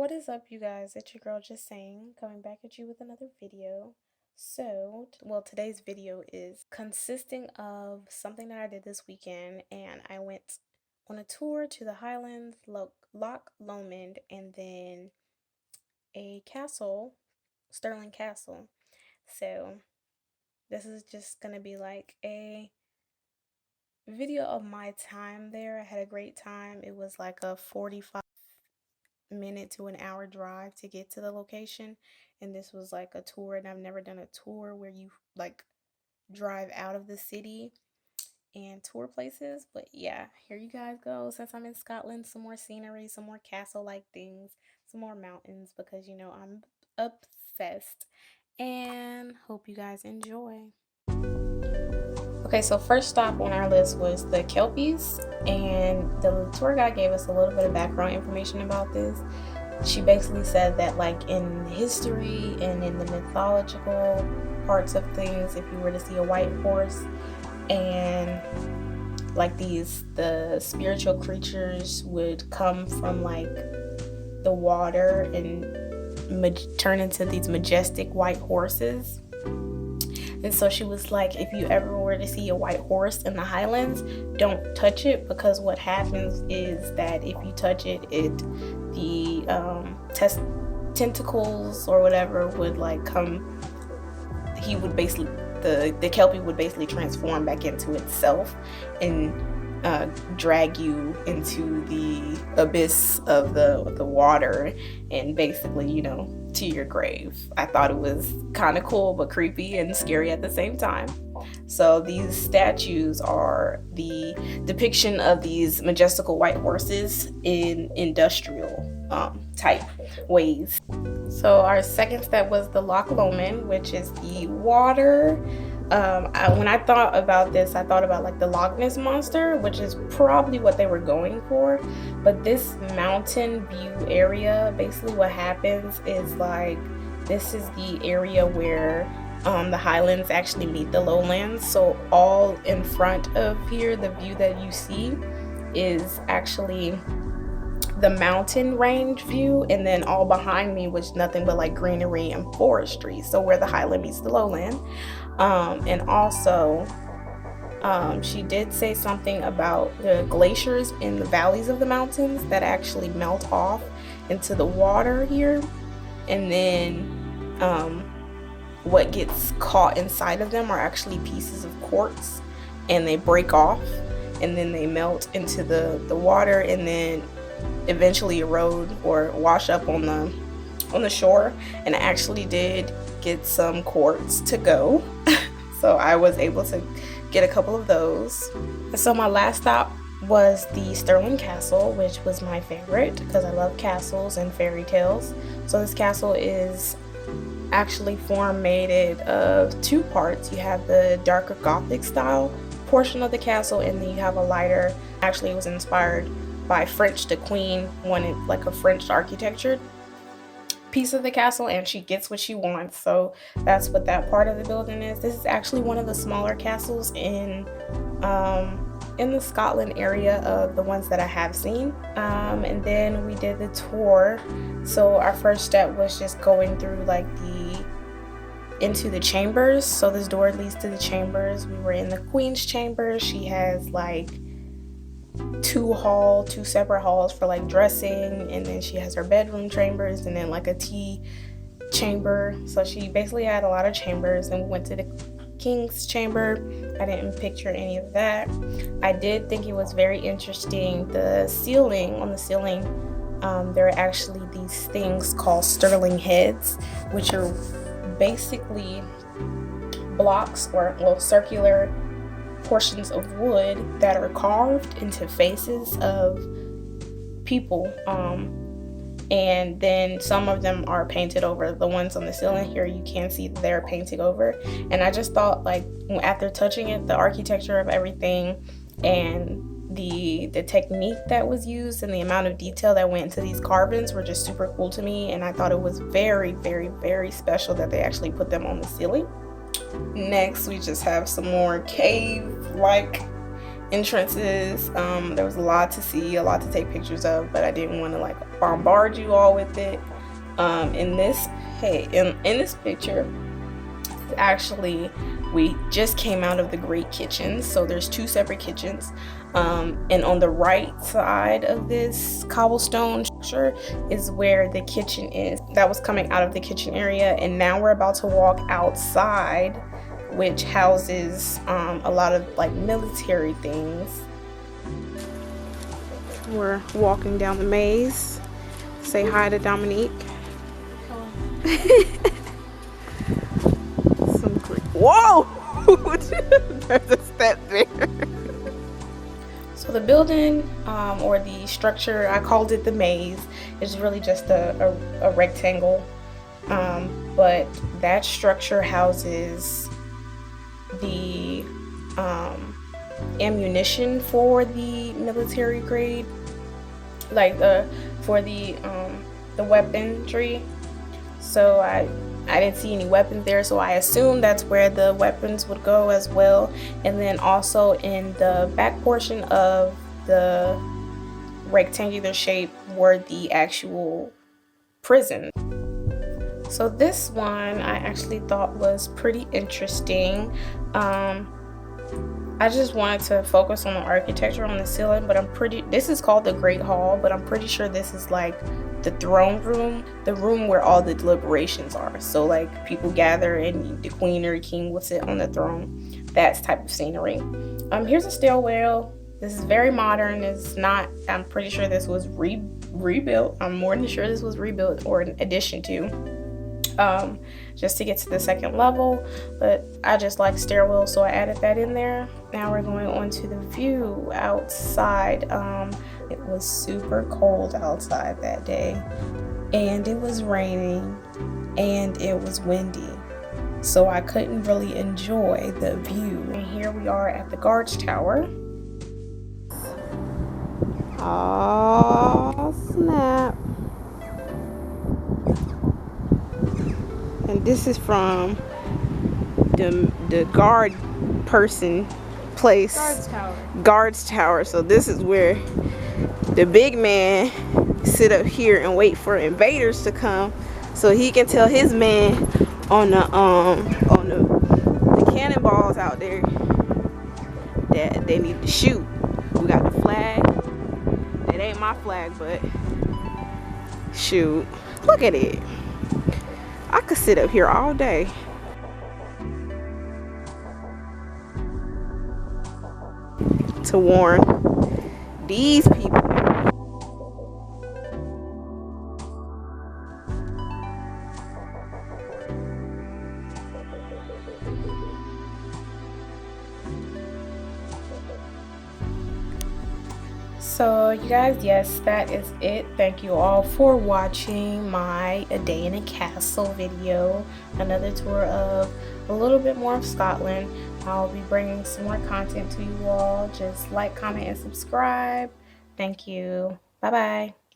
What is up, you guys? It's your girl Just Saying, coming back at you with another video. Today's video is consisting of something that I did this weekend, and I went on a tour to the Highlands, Loch Lomond, and then a castle, Stirling Castle. So this is just gonna be like a video of my time there. I had a great time. It was like a 45-minute to an hour drive to get to the location, and this was like a tour, and I've never done a tour where you like drive out of the city and tour places. But yeah, here you guys go. Since I'm in Scotland, some more scenery, some more castle like things, some more mountains, because I'm obsessed, and hope you guys enjoy. Okay, so first stop on our list was the Kelpies, and the tour guide gave us a little bit of background information about this. She basically said that like in history and in the mythological parts of things, if you were to see a white horse and like the spiritual creatures would come from like the water and turn into these majestic white horses. And so she was like, if you ever were to see a white horse in the Highlands, don't touch it, because what happens is that if you touch it, the tentacles or whatever would like come. He would basically, the Kelpie would basically transform back into itself and drag you into the abyss of the water, and basically, to your grave. I thought it was kind of cool but creepy and scary at the same time. So these statues are the depiction of these majestical white horses in industrial type ways. So our second step was the Loch Lomond, which is the water. When I thought about this, I thought about like the Loch Ness monster, which is probably what they were going for. But this mountain view area, basically what happens is like, this is the area where the highlands actually meet the lowlands. So all in front of here, the view that you see is actually the mountain range view, and then all behind me was nothing but like greenery and forestry, so where the highland meets the lowland. And also she did say something about the glaciers in the valleys of the mountains that actually melt off into the water here, and then what gets caught inside of them are actually pieces of quartz, and they break off and then they melt into the water, and then eventually erode or wash up on the shore. And I actually did get some quartz to go so I was able to get a couple of those. And so my last stop was the Stirling Castle, which was my favorite because I love castles and fairy tales. So this castle is actually made of two parts. You have the darker Gothic style portion of the castle, and then you have a lighter, actually it was inspired by French. The queen wanted like a French architecture piece of the castle, and she gets what she wants. So that's what that part of the building is. This is actually one of the smaller castles in the Scotland area of the ones that I have seen. And then we did the tour. So our first step was just going through like into the chambers. So this door leads to the chambers. We were in the queen's chamber. She has like two separate halls for like dressing, and then she has her bedroom chambers, and then like a tea chamber. So she basically had a lot of chambers. And we went to the king's chamber. I didn't picture any of that. I did think it was very interesting. On the ceiling there are actually these things called sterling heads, which are basically blocks or circular portions of wood that are carved into faces of people, and then some of them are painted over. The ones on the ceiling here, you can see that they're painted over. And I just thought, like, after touching it, the architecture of everything and the technique that was used and the amount of detail that went into these carvings were just super cool to me, and I thought it was very, very, very special that they actually put them on the ceiling. Next, we just have some more cave-like entrances. There was a lot to see, a lot to take pictures of, but I didn't want to like bombard you all with it. In this picture, actually, we just came out of the great kitchen. So there's two separate kitchens, and on the right side of this cobblestone structure is where the kitchen is. That was coming out of the kitchen area, and now we're about to walk outside, which houses a lot of like military things. We're walking down the maze. Say hi to Dominique. Whoa! There's a step there. So the building, or the structure, I called it the maze, is really just a rectangle. But that structure houses the ammunition for the military grade, like for the weaponry. So I didn't see any weapons there, so I assumed that's where the weapons would go as well. And then also in the back portion of the rectangular shape were the actual prison. So this one I actually thought was pretty interesting. I just wanted to focus on the architecture on the ceiling, but this is called the Great Hall, but I'm pretty sure this is like the throne room, the room where all the deliberations are. So like people gather and the queen or king will sit on the throne. That's type of scenery. Here's a stairwell. This is very modern. It's not, I'm pretty sure this was rebuilt. I'm more than sure this was rebuilt or an addition to, just to get to the second level. But I just like stairwells, so I added that in there. Now we're going on to the view outside. It was super cold outside that day, and it was raining, and it was windy, so I couldn't really enjoy the view. And here we are at the guards tower. Oh snap. And this is from the guard person place. Guards tower. So this is where the big man sit up here and wait for invaders to come, so he can tell his man on the cannonballs out there that they need to shoot. We got the flag. It ain't my flag, but shoot, look at it. I could sit up here all day. To warn these people. So you guys, yes, that is it. Thank you all for watching my A Day in a Castle video. Another tour of a little bit more of Scotland. I'll be bringing some more content to you all. Just like, comment, and subscribe. Thank you. Bye bye.